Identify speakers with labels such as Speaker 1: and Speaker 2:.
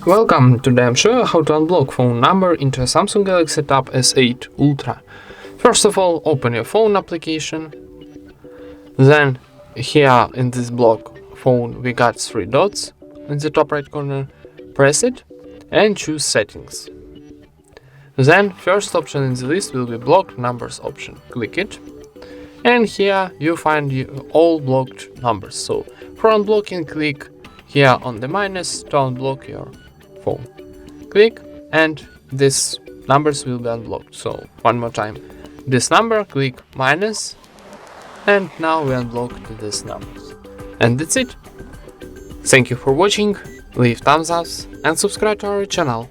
Speaker 1: Welcome, today I'm showing you how to unblock phone number into a Samsung Galaxy Tab S8 Ultra. First of all, open your phone application. Then here in this block phone we got 3 dots in the top right corner. Press it and choose settings. Then first option in the list will be blocked numbers option. Click it. And here you find all blocked numbers. So for unblocking, click here on the minus to unblock your phone. Click and these numbers will be unblocked. So one more time, this number, click minus, and now we unblocked these numbers. And that's it. Thank you for watching, leave thumbs up and subscribe to our channel.